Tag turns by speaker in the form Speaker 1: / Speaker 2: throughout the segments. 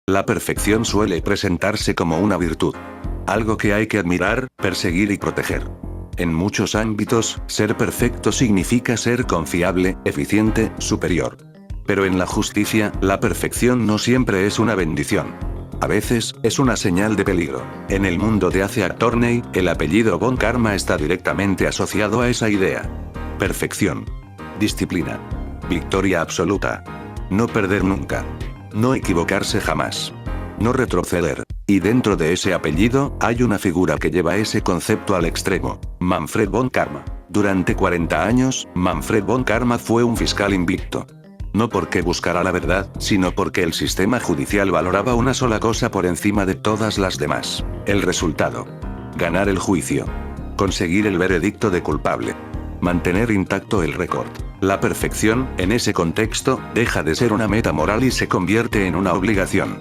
Speaker 1: La perfección suele presentarse como una virtud. Algo que hay que admirar, perseguir y proteger. En muchos ámbitos, ser perfecto significa ser confiable, eficiente, superior. Pero en la justicia, la perfección no siempre es una bendición. A veces, es una señal de peligro. En el mundo de Ace Attorney, el apellido Von Karma está directamente asociado a esa idea. Perfección. Disciplina. Victoria absoluta. No perder nunca. No equivocarse jamás. No retroceder. Y dentro de ese apellido, hay una figura que lleva ese concepto al extremo: Manfred Von Karma. Durante 40 años, Manfred Von Karma fue un fiscal invicto. No porque buscara la verdad, sino porque el sistema judicial valoraba una sola cosa por encima de todas las demás: el resultado. Ganar el juicio. Conseguir el veredicto de culpable. Mantener intacto el récord. La perfección, en ese contexto, deja de ser una meta moral y se convierte en una obligación.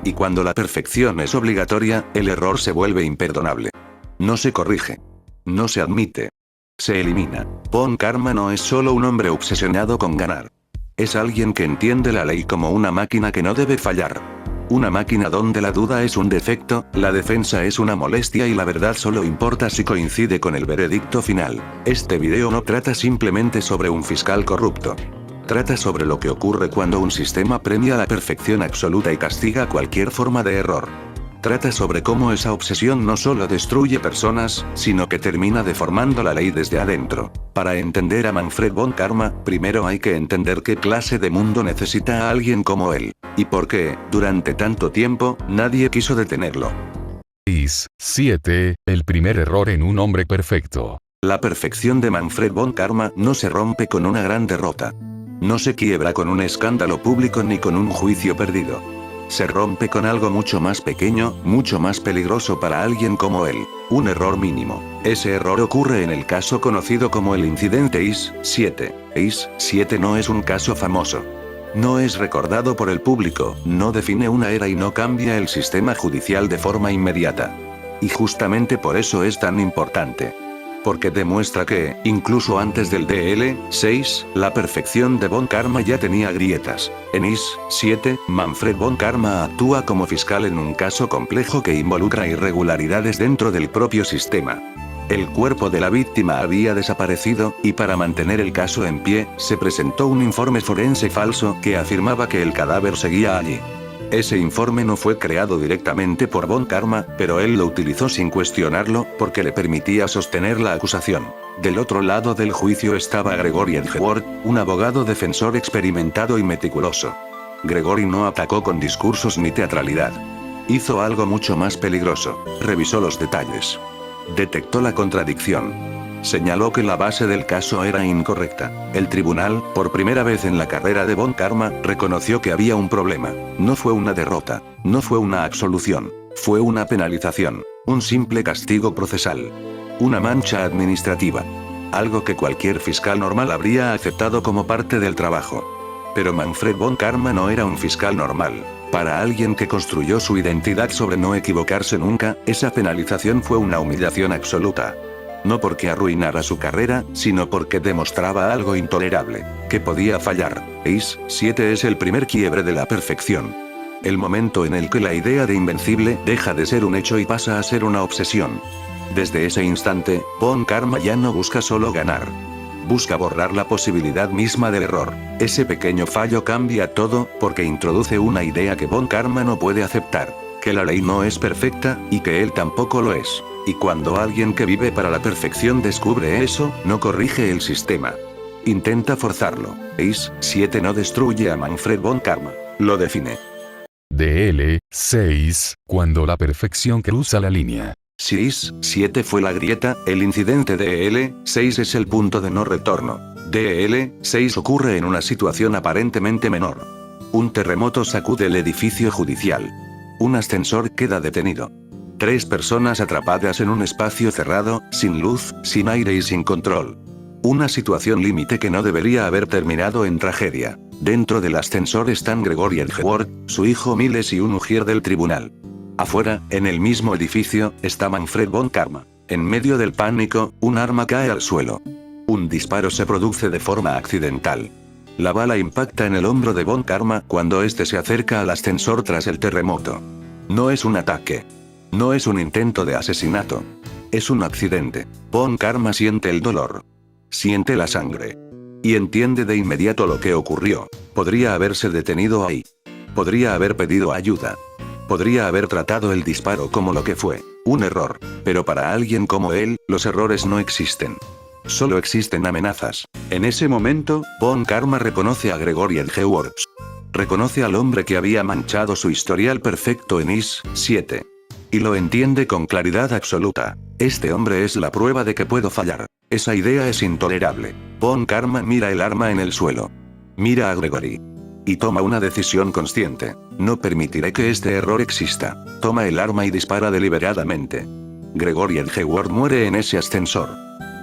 Speaker 1: Y cuando la perfección es obligatoria, el error se vuelve imperdonable. No se corrige. No se admite. Se elimina. Von Karma no es solo un hombre obsesionado con ganar. Es alguien que entiende la ley como una máquina que no debe fallar. Una máquina donde la duda es un defecto, la defensa es una molestia y la verdad solo importa si coincide con el veredicto final. Este video no trata simplemente sobre un fiscal corrupto. Trata sobre lo que ocurre cuando un sistema premia la perfección absoluta y castiga cualquier forma de error. Trata sobre cómo esa obsesión no solo destruye personas, sino que termina deformando la ley desde adentro. Para entender a Manfred Von Karma, primero hay que entender qué clase de mundo necesita a alguien como él. Y por qué, durante tanto tiempo, nadie quiso detenerlo.
Speaker 2: 7. El primer error en un hombre perfecto.
Speaker 1: La perfección de Manfred Von Karma no se rompe con una gran derrota. No se quiebra con un escándalo público ni con un juicio perdido. Se rompe con algo mucho más pequeño, mucho más peligroso para alguien como él: un error mínimo. Ese error ocurre en el caso conocido como el incidente IS-7. IS-7 no es un caso famoso. No es recordado por el público, no define una era y no cambia el sistema judicial de forma inmediata. Y justamente por eso es tan importante. Porque demuestra que, incluso antes del DL6, la perfección de Von Karma ya tenía grietas. En IS-7, Manfred Von Karma actúa como fiscal en un caso complejo que involucra irregularidades dentro del propio sistema. El cuerpo de la víctima había desaparecido, y para mantener el caso en pie, se presentó un informe forense falso que afirmaba que el cadáver seguía allí. Ese informe no fue creado directamente por Von Karma, pero él lo utilizó sin cuestionarlo, porque le permitía sostener la acusación. Del otro lado del juicio estaba Gregory Edgeworth, un abogado defensor experimentado y meticuloso. Gregory no atacó con discursos ni teatralidad. Hizo algo mucho más peligroso: revisó los detalles. Detectó la contradicción. Señaló que la base del caso era incorrecta. El tribunal, por primera vez en la carrera de Von Karma, reconoció que había un problema. No fue una derrota. No fue una absolución. Fue una penalización. Un simple castigo procesal. Una mancha administrativa. Algo que cualquier fiscal normal habría aceptado como parte del trabajo. Pero Manfred Von Karma no era un fiscal normal. Para alguien que construyó su identidad sobre no equivocarse nunca, esa penalización fue una humillación absoluta. No porque arruinara su carrera, sino porque demostraba algo intolerable: que podía fallar. IS-7 es el primer quiebre de la perfección. El momento en el que la idea de invencible deja de ser un hecho y pasa a ser una obsesión. Desde ese instante, Von Karma ya no busca solo ganar. Busca borrar la posibilidad misma del error. Ese pequeño fallo cambia todo, porque introduce una idea que Von Karma no puede aceptar: que la ley no es perfecta, y que él tampoco lo es. Y cuando alguien que vive para la perfección descubre eso, no corrige el sistema. Intenta forzarlo. IS-7 no destruye a Manfred Von Karma, lo define.
Speaker 2: DL6, cuando la perfección cruza la línea.
Speaker 1: Si IS-7 fue la grieta, el incidente DL6 es el punto de no retorno. DL6 ocurre en una situación aparentemente menor. Un terremoto sacude el edificio judicial. Un ascensor queda detenido. 3 personas atrapadas en un espacio cerrado, sin luz, sin aire y sin control. Una situación límite que no debería haber terminado en tragedia. Dentro del ascensor están Gregory Edgeworth, su hijo Miles y un ujier del tribunal. Afuera, en el mismo edificio, está Manfred Von Karma. En medio del pánico, un arma cae al suelo. Un disparo se produce de forma accidental. La bala impacta en el hombro de Von Karma cuando este se acerca al ascensor tras el terremoto. No es un ataque. No es un intento de asesinato. Es un accidente. Von Karma siente el dolor. Siente la sangre. Y entiende de inmediato lo que ocurrió. Podría haberse detenido ahí. Podría haber pedido ayuda. Podría haber tratado el disparo como lo que fue, un error. Pero para alguien como él, los errores no existen. Solo existen amenazas. En ese momento, Von Karma reconoce a Gregory Edgeworth. Reconoce al hombre que había manchado su historial perfecto en Is-7. Y lo entiende con claridad absoluta. Este hombre es la prueba de que puedo fallar. Esa idea es intolerable. Von Karma mira el arma en el suelo. Mira a Gregory. Y toma una decisión consciente. No permitiré que este error exista. Toma el arma y dispara deliberadamente. Gregory Edgeworth muere en ese ascensor.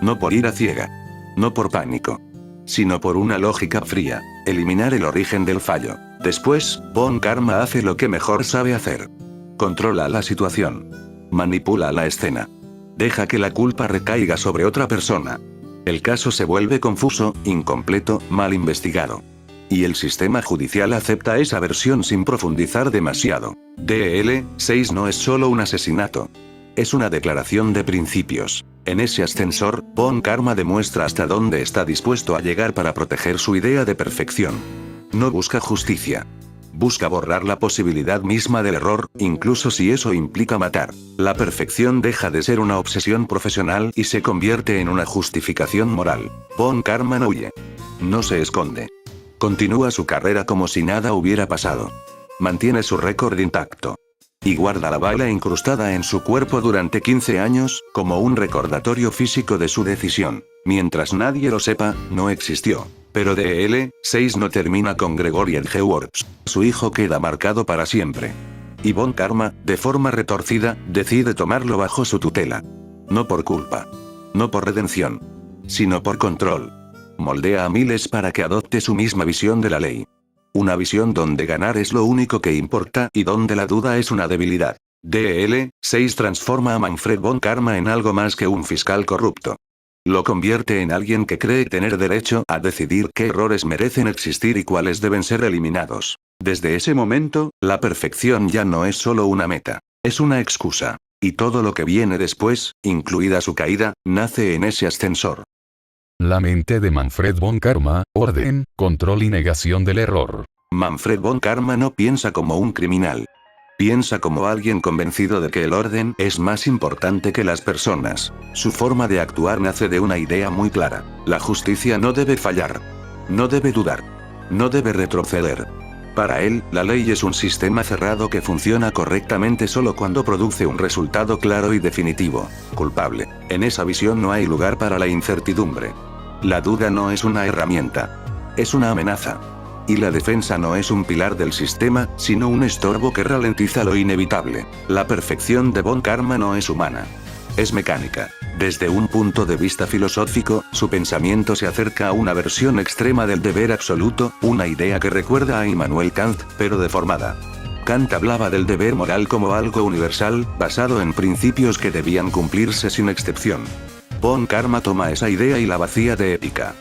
Speaker 1: No por ira ciega. No por pánico. Sino por una lógica fría. Eliminar el origen del fallo. Después, Von Karma hace lo que mejor sabe hacer. Controla la situación. Manipula la escena. Deja que la culpa recaiga sobre otra persona. El caso se vuelve confuso, incompleto, mal investigado. Y el sistema judicial acepta esa versión sin profundizar demasiado. DL-6 no es solo un asesinato. Es una declaración de principios. En ese ascensor, Von Karma demuestra hasta dónde está dispuesto a llegar para proteger su idea de perfección. No busca justicia. Busca borrar la posibilidad misma del error, incluso si eso implica matar. La perfección deja de ser una obsesión profesional y se convierte en una justificación moral. Von Karma no huye. No se esconde. Continúa su carrera como si nada hubiera pasado. Mantiene su récord intacto. Y guarda la bala incrustada en su cuerpo durante 15 años, como un recordatorio físico de su decisión. Mientras nadie lo sepa, no existió. Pero DL-6 no termina con Gregory Edgeworth. Su hijo queda marcado para siempre. Y Von Karma, de forma retorcida, decide tomarlo bajo su tutela. No por culpa. No por redención. Sino por control. Moldea a miles para que adopte su misma visión de la ley. Una visión donde ganar es lo único que importa y donde la duda es una debilidad. DL-6 transforma a Manfred Von Karma en algo más que un fiscal corrupto. Lo convierte en alguien que cree tener derecho a decidir qué errores merecen existir y cuáles deben ser eliminados. Desde ese momento, la perfección ya no es solo una meta. Es una excusa. Y todo lo que viene después, incluida su caída, nace en ese ascensor.
Speaker 2: La mente de Manfred Von Karma, orden, control y negación del error.
Speaker 1: Manfred Von Karma no piensa como un criminal. Piensa como alguien convencido de que el orden es más importante que las personas. Su forma de actuar nace de una idea muy clara. La justicia no debe fallar. No debe dudar. No debe retroceder. Para él, la ley es un sistema cerrado que funciona correctamente solo cuando produce un resultado claro y definitivo. Culpable. En esa visión no hay lugar para la incertidumbre. La duda no es una herramienta. Es una amenaza. Y la defensa no es un pilar del sistema, sino un estorbo que ralentiza lo inevitable. La perfección de Von Karma no es humana. Es mecánica. Desde un punto de vista filosófico, su pensamiento se acerca a una versión extrema del deber absoluto, una idea que recuerda a Immanuel Kant, pero deformada. Kant hablaba del deber moral como algo universal, basado en principios que debían cumplirse sin excepción. Von Karma toma esa idea y la vacía de ética.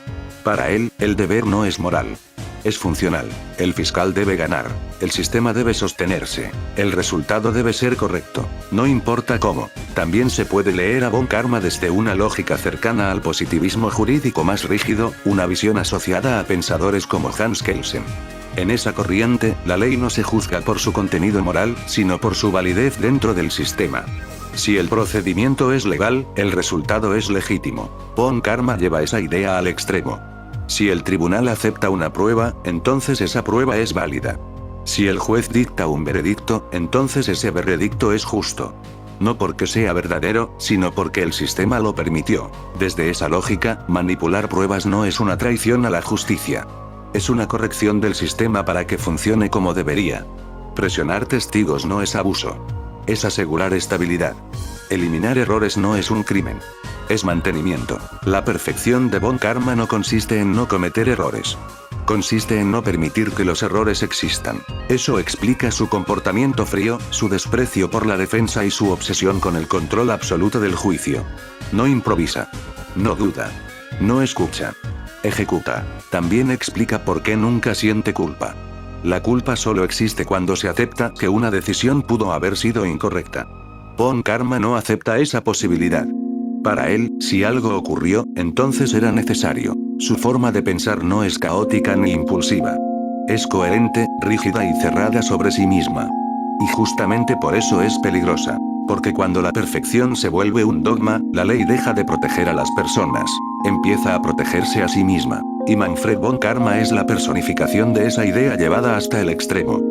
Speaker 1: Para él, el deber no es moral. Es funcional. El fiscal debe ganar. El sistema debe sostenerse. El resultado debe ser correcto. No importa cómo. También se puede leer a Von Karma desde una lógica cercana al positivismo jurídico más rígido, una visión asociada a pensadores como Hans Kelsen. En esa corriente, la ley no se juzga por su contenido moral, sino por su validez dentro del sistema. Si el procedimiento es legal, el resultado es legítimo. Von Karma lleva esa idea al extremo. Si el tribunal acepta una prueba, entonces esa prueba es válida. Si el juez dicta un veredicto, entonces ese veredicto es justo. No porque sea verdadero, sino porque el sistema lo permitió. Desde esa lógica, manipular pruebas no es una traición a la justicia. Es una corrección del sistema para que funcione como debería. Presionar testigos no es abuso. Es asegurar estabilidad. Eliminar errores no es un crimen. Es mantenimiento. La perfección de Von Karma no consiste en no cometer errores. Consiste en no permitir que los errores existan. Eso explica su comportamiento frío, su desprecio por la defensa y su obsesión con el control absoluto del juicio. No improvisa. No duda. No escucha. Ejecuta. También explica por qué nunca siente culpa. La culpa solo existe cuando se acepta que una decisión pudo haber sido incorrecta. Von Karma no acepta esa posibilidad. Para él, si algo ocurrió, entonces era necesario. Su forma de pensar no es caótica ni impulsiva. Es coherente, rígida y cerrada sobre sí misma. Y justamente por eso es peligrosa. Porque cuando la perfección se vuelve un dogma, la ley deja de proteger a las personas. Empieza a protegerse a sí misma. Y Manfred von Karma es la personificación de esa idea llevada hasta el extremo.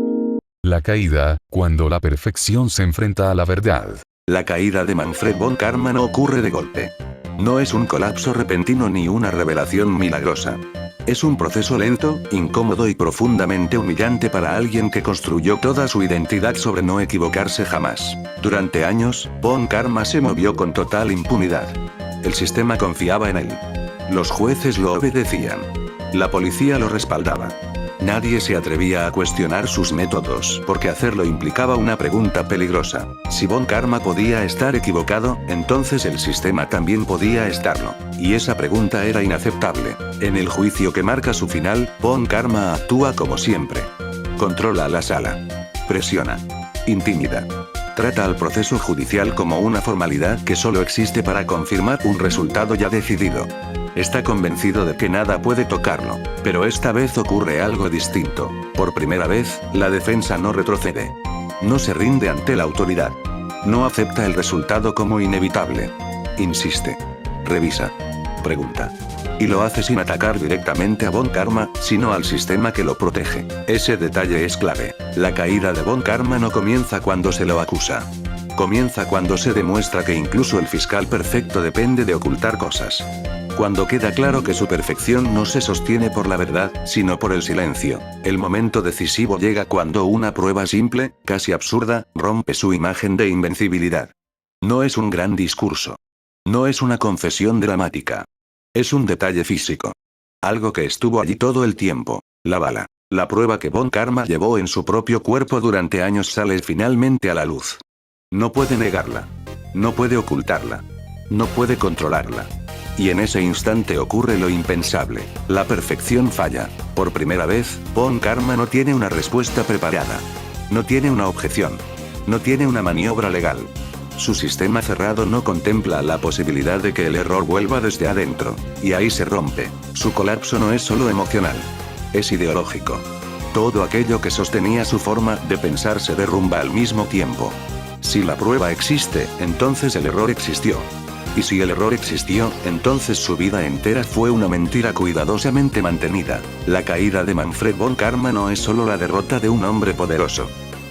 Speaker 2: La caída, cuando la perfección se enfrenta a la verdad.
Speaker 1: La caída de Manfred von Karma no ocurre de golpe. No es un colapso repentino ni una revelación milagrosa. Es un proceso lento, incómodo y profundamente humillante para alguien que construyó toda su identidad sobre no equivocarse jamás. Durante años, von Karma se movió con total impunidad. El sistema confiaba en él. Los jueces lo obedecían. La policía lo respaldaba. Nadie se atrevía a cuestionar sus métodos porque hacerlo implicaba una pregunta peligrosa. Si von Karma podía estar equivocado, entonces el sistema también podía estarlo. Y esa pregunta era inaceptable. En el juicio que marca su final, von Karma actúa como siempre. Controla la sala. Presiona. Intimida. Trata al proceso judicial como una formalidad que solo existe para confirmar un resultado ya decidido. Está convencido de que nada puede tocarlo, pero esta vez ocurre algo distinto. Por primera vez, la defensa no retrocede. No se rinde ante la autoridad. No acepta el resultado como inevitable. Insiste. Revisa. Pregunta. Y lo hace sin atacar directamente a von Karma, sino al sistema que lo protege. Ese detalle es clave. La caída de von Karma no comienza cuando se lo acusa. Comienza cuando se demuestra que incluso el fiscal perfecto depende de ocultar cosas. Cuando queda claro que su perfección no se sostiene por la verdad, sino por el silencio. El momento decisivo llega cuando una prueba simple, casi absurda, rompe su imagen de invencibilidad. No es un gran discurso. No es una confesión dramática. Es un detalle físico. Algo que estuvo allí todo el tiempo. La bala. La prueba que von Karma llevó en su propio cuerpo durante años sale finalmente a la luz. No puede negarla. No puede ocultarla. No puede controlarla. Y en ese instante ocurre lo impensable. La perfección falla. Por primera vez, von Karma no tiene una respuesta preparada. No tiene una objeción. No tiene una maniobra legal. Su sistema cerrado no contempla la posibilidad de que el error vuelva desde adentro. Y ahí se rompe. Su colapso no es solo emocional. Es ideológico. Todo aquello que sostenía su forma de pensar se derrumba al mismo tiempo. Si la prueba existe, entonces el error existió. Y si el error existió, entonces su vida entera fue una mentira cuidadosamente mantenida. La caída de Manfred von Karma no es solo la derrota de un hombre poderoso.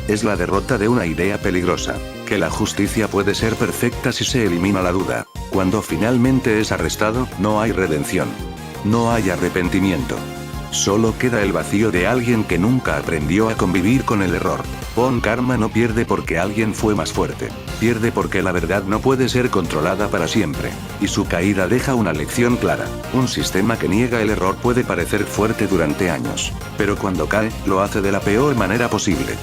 Speaker 1: Es la derrota de una idea peligrosa. Que la justicia puede ser perfecta si se elimina la duda. Cuando finalmente es arrestado, no hay redención. No hay arrepentimiento. Solo queda el vacío de alguien que nunca aprendió a convivir con el error. Von Karma no pierde porque alguien fue más fuerte. Pierde porque la verdad no puede ser controlada para siempre. Y su caída deja una lección clara. Un sistema que niega el error puede parecer fuerte durante años. Pero cuando cae, lo hace de la peor manera posible.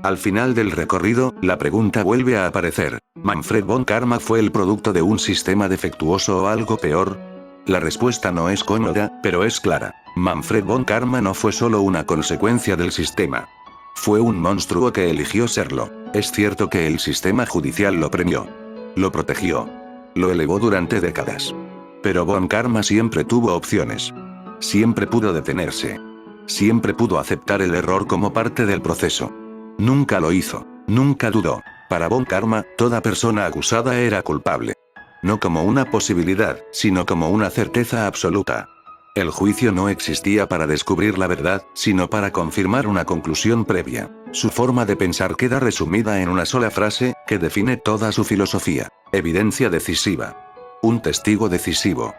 Speaker 1: Al final del recorrido, la pregunta vuelve a aparecer. ¿Manfred von Karma fue el producto de un sistema defectuoso o algo peor? La respuesta no es cómoda, pero es clara. Manfred von Karma no fue solo una consecuencia del sistema. Fue un monstruo que eligió serlo. Es cierto que el sistema judicial lo premió. Lo protegió. Lo elevó durante décadas. Pero von Karma siempre tuvo opciones. Siempre pudo detenerse. Siempre pudo aceptar el error como parte del proceso. Nunca lo hizo. Nunca dudó. Para von Karma, toda persona acusada era culpable. No como una posibilidad, sino como una certeza absoluta. El juicio no existía para descubrir la verdad, sino para confirmar una conclusión previa. Su forma de pensar queda resumida en una sola frase, que define toda su filosofía. Evidencia decisiva. Un testigo decisivo.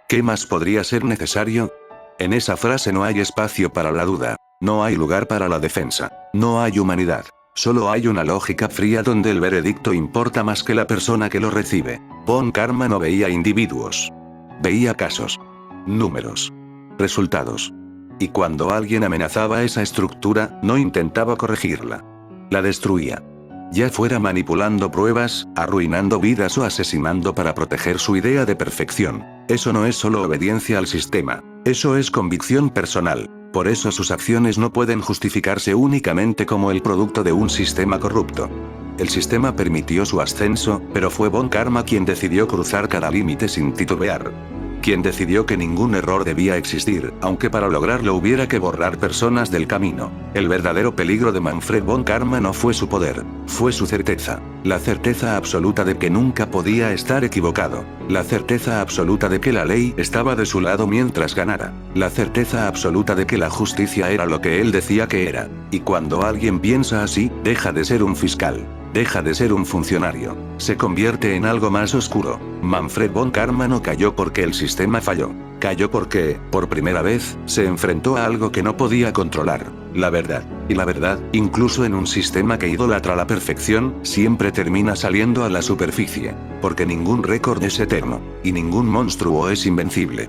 Speaker 1: ¿Qué más podría ser necesario? En esa frase no hay espacio para la duda. No hay lugar para la defensa. No hay humanidad. Solo hay una lógica fría donde el veredicto importa más que la persona que lo recibe. Von Karma no veía individuos. Veía casos. Números. Resultados. Y cuando alguien amenazaba esa estructura, no intentaba corregirla. La destruía. Ya fuera manipulando pruebas, arruinando vidas o asesinando para proteger su idea de perfección. Eso no es solo obediencia al sistema. Eso es convicción personal. Por eso sus acciones no pueden justificarse únicamente como el producto de un sistema corrupto. El sistema permitió su ascenso, pero fue Von Karma quien decidió cruzar cada límite sin titubear. Quien decidió que ningún error debía existir, aunque para lograrlo hubiera que borrar personas del camino. El verdadero peligro de Manfred Von Karma no fue su poder, fue su certeza. La certeza absoluta de que nunca podía estar equivocado. La certeza absoluta de que la ley estaba de su lado mientras ganara. La certeza absoluta de que la justicia era lo que él decía que era. Y cuando alguien piensa así, deja de ser un fiscal. Deja de ser un funcionario. Se convierte en algo más oscuro. Manfred Von Karma no cayó porque el sistema falló. Cayó porque, por primera vez, se enfrentó a algo que no podía controlar. La verdad. Y la verdad, incluso en un sistema que idolatra la perfección, siempre termina saliendo a la superficie. Porque ningún récord es eterno. Y ningún monstruo es invencible.